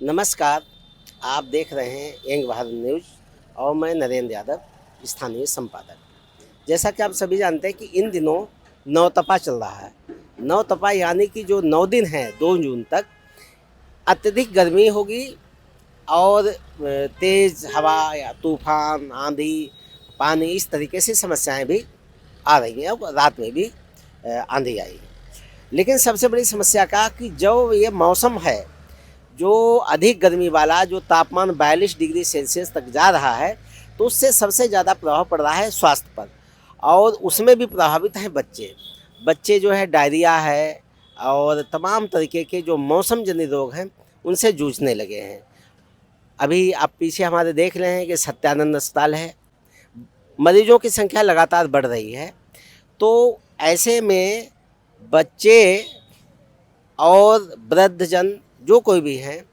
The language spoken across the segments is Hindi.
नमस्कार, आप देख रहे हैं यंग भारत न्यूज़ और मैं नरेंद्र यादव, स्थानीय संपादक। जैसा कि आप सभी जानते हैं कि इन दिनों नवतपा चल रहा है। नवतपा यानी कि जो 9 दिन हैं 2 जून तक अत्यधिक गर्मी होगी और तेज़ हवा या तूफ़ान, आंधी, पानी इस तरीके से समस्याएं भी आ रही हैं और रात में भी आंधी आई है। लेकिन सबसे बड़ी समस्या का कि जो ये मौसम है जो अधिक गर्मी वाला जो तापमान 42 डिग्री सेल्सियस तक जा रहा है, तो उससे सबसे ज़्यादा प्रभाव पड़ रहा है स्वास्थ्य पर और उसमें भी प्रभावित हैं बच्चे। बच्चे जो है डायरिया है और तमाम तरीके के जो मौसम जनित रोग हैं, उनसे जूझने लगे हैं। अभी आप पीछे हमारे देख रहे हैं कि सत्यानंद अस्पताल है, मरीजों की संख्या लगातार बढ़ रही है। तो ऐसे में बच्चे और वृद्धजन जो कोई भी हैं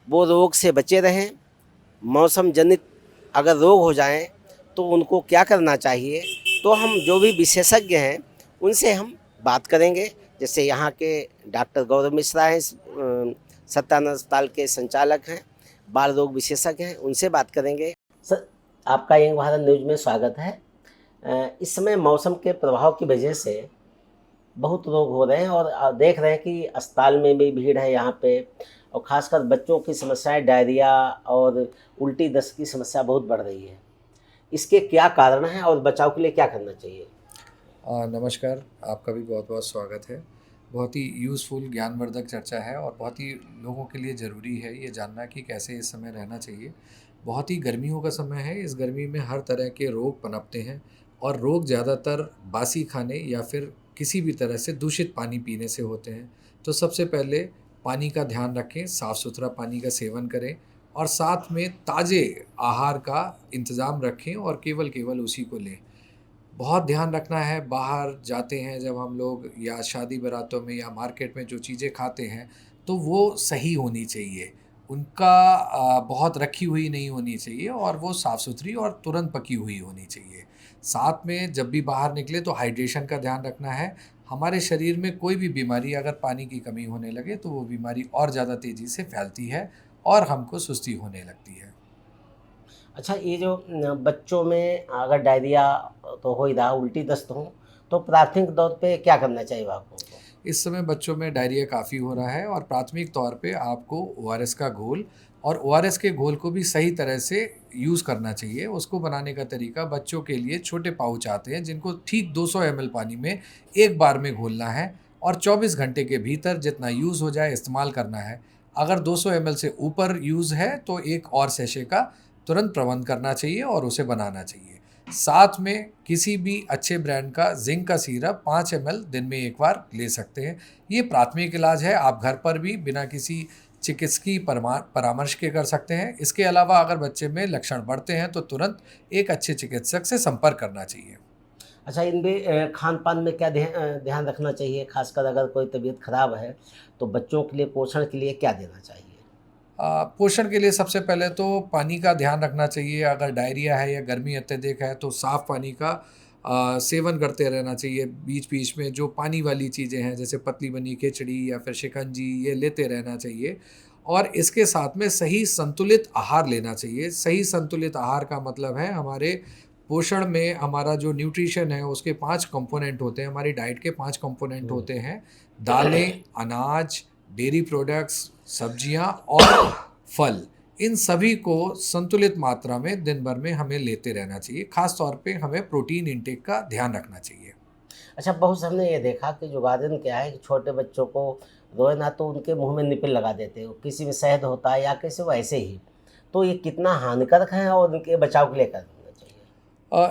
वो रोग से बचे रहें। मौसम जनित अगर रोग हो जाएं तो उनको क्या करना चाहिए, तो हम जो भी विशेषज्ञ हैं उनसे हम बात करेंगे। जैसे यहाँ के डॉक्टर गौरव मिश्रा हैं, सत्यानंद अस्पताल के संचालक हैं, बाल रोग विशेषज्ञ हैं, उनसे बात करेंगे। सर, आपका यंग भारत न्यूज़ में स्वागत है। इस समय मौसम के प्रभाव की वजह से बहुत रोग हो रहे हैं और देख रहे हैं कि अस्पताल में भी भीड़ है यहाँ पे और ख़ासकर बच्चों की समस्याएं डायरिया और उल्टी दस्त की समस्या बहुत बढ़ रही है। इसके क्या कारण हैं और बचाव के लिए क्या करना चाहिए? नमस्कार, आपका भी बहुत बहुत स्वागत है। बहुत ही यूज़फुल ज्ञानवर्धक चर्चा है और बहुत ही लोगों के लिए ज़रूरी है ये जानना कि कैसे इस समय रहना चाहिए। बहुत ही गर्मियों का समय है, इस गर्मी में हर तरह के रोग पनपते हैं और रोग ज़्यादातर बासी खाने या फिर किसी भी तरह से दूषित पानी पीने से होते हैं। तो सबसे पहले पानी का ध्यान रखें, साफ़ सुथरा पानी का सेवन करें और साथ में ताज़े आहार का इंतज़ाम रखें और केवल केवल उसी को लें। बहुत ध्यान रखना है, बाहर जाते हैं जब हम लोग या शादी बारातों में या मार्केट में जो चीज़ें खाते हैं, तो वो सही होनी चाहिए। उनका बहुत रखी हुई नहीं होनी चाहिए और वो साफ़-सुथरी और तुरंत पकी हुई होनी चाहिए। साथ में जब भी बाहर निकले तो हाइड्रेशन का ध्यान रखना है। हमारे शरीर में कोई भी बीमारी अगर पानी की कमी होने लगे, तो वो बीमारी और ज़्यादा तेज़ी से फैलती है और हमको सुस्ती होने लगती है। अच्छा, ये जो बच्चों में अगर डायरिया तो हो ही रहा, उल्टी दस्त हो, तो प्राथमिक तौर पे क्या करना चाहिए अभिभावकों को? इस समय बच्चों में डायरिया काफ़ी हो रहा है और प्राथमिक तौर पे आपको ओआरएस का घोल और ओआरएस के घोल को भी सही तरह से यूज़ करना चाहिए। उसको बनाने का तरीका बच्चों के लिए छोटे पाउच आते हैं जिनको ठीक 200 एमएल पानी में एक बार में घोलना है और 24 घंटे के भीतर जितना यूज़ हो जाए इस्तेमाल करना है। अगर 200 एमएल से ऊपर यूज़ है तो एक और सेशे का तुरंत प्रबंध करना चाहिए और उसे बनाना चाहिए। साथ में किसी भी अच्छे ब्रांड का ज़िंक का सिरप 5 एमएल दिन में एक बार ले सकते हैं। ये प्राथमिक इलाज है, आप घर पर भी बिना किसी चिकित्सकीय परामर्श के कर सकते हैं। इसके अलावा अगर बच्चे में लक्षण बढ़ते हैं तो तुरंत एक अच्छे चिकित्सक से संपर्क करना चाहिए। अच्छा, इनमें खान-पान में क्या ध्यान रखना चाहिए? ख़ासकर अगर कोई तबीयत ख़राब है, तो बच्चों के लिए पोषण के लिए क्या देना चाहिए? पोषण के लिए सबसे पहले तो पानी का ध्यान रखना चाहिए। अगर डायरिया है या गर्मी अत्यधिक है तो साफ़ पानी का सेवन करते रहना चाहिए। बीच-बीच में जो पानी वाली चीज़ें हैं जैसे पतली बनी खिचड़ी या फिर शिकंजी ये लेते रहना चाहिए। और इसके साथ में सही संतुलित आहार लेना चाहिए। सही संतुलित आहार का मतलब है हमारे पोषण में हमारा जो न्यूट्रिशन है उसके 5 कंपोनेंट होते हैं, हमारी डाइट के 5 कंपोनेंट हुँ। होते हैं। दालें, अनाज, डेयरी प्रोडक्ट्स, सब्जियाँ और फल। इन सभी को संतुलित मात्रा में दिन भर में हमें लेते रहना चाहिए। ख़ास तौर पे हमें प्रोटीन इंटेक का ध्यान रखना चाहिए। अच्छा, बहुत से हमने ये देखा कि जो गार्डन क्या है कि छोटे बच्चों को रोए ना तो उनके मुँह में निप्पल लगा देते हो, किसी में शहद होता है या किसी को ऐसे ही। तो ये कितना हानिकारक है और इनके बचाव के लिए क्या करना चाहिए?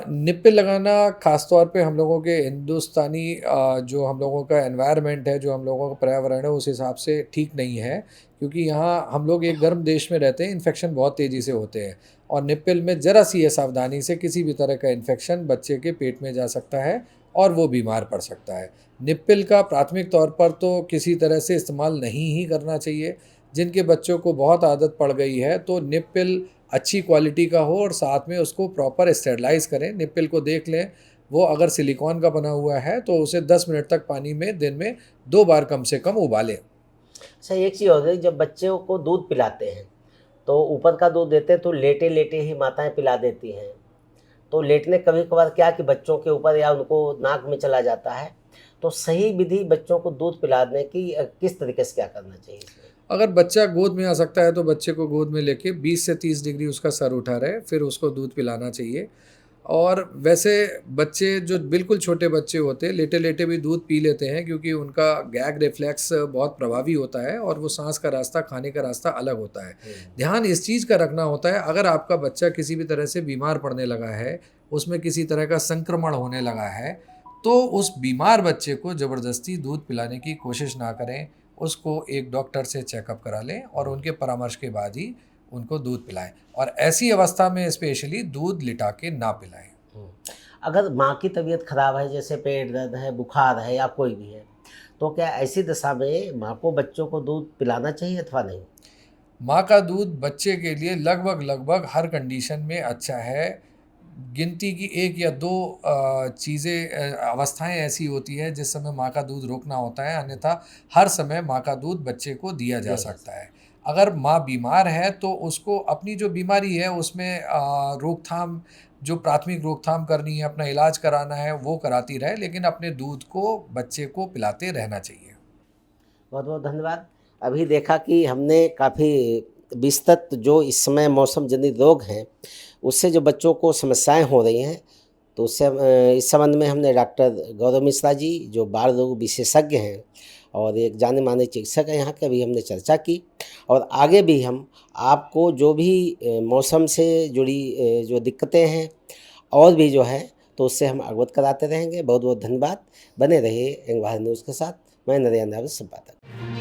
निप्पल लगाना ख़ास तौर पे हम लोगों के हिंदुस्तानी जो हम लोगों का एनवायरनमेंट है, जो हम लोगों का पर्यावरण है, उस हिसाब से ठीक नहीं है। क्योंकि यहाँ हम लोग एक गर्म देश में रहते हैं, इन्फेक्शन बहुत तेज़ी से होते हैं और निप्पल में ज़रा-सी असावधानी से किसी भी तरह का इन्फेक्शन बच्चे के पेट में जा सकता है और वो बीमार पड़ सकता है। निप्पल का प्राथमिक तौर पर तो किसी तरह से इस्तेमाल नहीं ही करना चाहिए। जिनके बच्चों को बहुत आदत पड़ गई है, तो निप्पल अच्छी क्वालिटी का हो और साथ में उसको प्रॉपर स्टेरलाइज़ करें। निप्पल को देख लें, वो अगर सिलिकॉन का बना हुआ है तो उसे 10 मिनट तक पानी में दिन में 2 बार कम से कम उबालें। अच्छा, एक चीज़ और है, जब बच्चों को दूध पिलाते हैं तो ऊपर का दूध देते हैं तो लेटे लेटे ही माताएं पिला देती हैं। तो लेटने कभी कभार क्या कि बच्चों के ऊपर या उनको नाक में चला जाता है। तो सही विधि बच्चों को दूध पिलाने की किस तरीके से क्या करना चाहिए इसमें? अगर बच्चा गोद में आ सकता है तो बच्चे को गोद में लेके 20 से 30 डिग्री उसका सर उठा रहे, फिर उसको दूध पिलाना चाहिए। और वैसे बच्चे जो बिल्कुल छोटे बच्चे होते हैं, लेटे-लेटे भी दूध पी लेते हैं क्योंकि उनका गैग रिफ्लेक्स बहुत प्रभावी होता है और वो साँस का रास्ता, खाने का रास्ता अलग होता है। ध्यान इस चीज़ का रखना होता है, अगर आपका बच्चा किसी भी तरह से बीमार पड़ने लगा है, उसमें किसी तरह का संक्रमण होने लगा है, तो उस बीमार बच्चे को ज़बरदस्ती दूध पिलाने की कोशिश ना करें। उसको एक डॉक्टर से चेकअप करा लें और उनके परामर्श के बाद ही उनको दूध पिलाएँ और ऐसी अवस्था में स्पेशली दूध लिटा के ना पिलाएँ। हम्म। अगर माँ की तबीयत खराब है, जैसे पेट दर्द है, बुखार है या कोई भी है, तो क्या ऐसी दशा में माँ को बच्चों को दूध पिलाना चाहिए अथवा नहीं? माँ का दूध बच्चे के लिए लगभग-लगभग हर कंडीशन में अच्छा है। गिनती की 1 या 2 चीज़ें अवस्थाएँ ऐसी होती हैं जिस समय माँ का दूध रोकना होता है, अन्यथा हर समय माँ का दूध बच्चे को दिया जा दिया जा सकता है। अगर माँ बीमार है तो उसको अपनी जो बीमारी है उसमें रोकथाम जो प्राथमिक रोकथाम करनी है, अपना इलाज कराना है वो कराती रहे, लेकिन अपने दूध को बच्चे को पिलाते रहना चाहिए। बहुत बहुत धन्यवाद। अभी देखा कि हमने काफ़ी विस्तृत जो इस समय मौसम जनित रोग हैं, उससे जो बच्चों को समस्याएँ हो रही हैं, तो उससे इस संबंध में हमने डॉक्टर गौरव मिश्रा जी जो बाल रोग विशेषज्ञ हैं और एक जाने-माने चिकित्सक हैं यहाँ के, अभी हमने चर्चा की। और आगे भी हम आपको जो भी मौसम से जुड़ी जो दिक्कतें हैं और भी जो है, तो उससे हम अवगत कराते रहेंगे। बहुत-बहुत धन्यवाद। बने रहिए यंग भारत न्यूज़ के साथ। मैं नरेंद्र यादव, संपादक।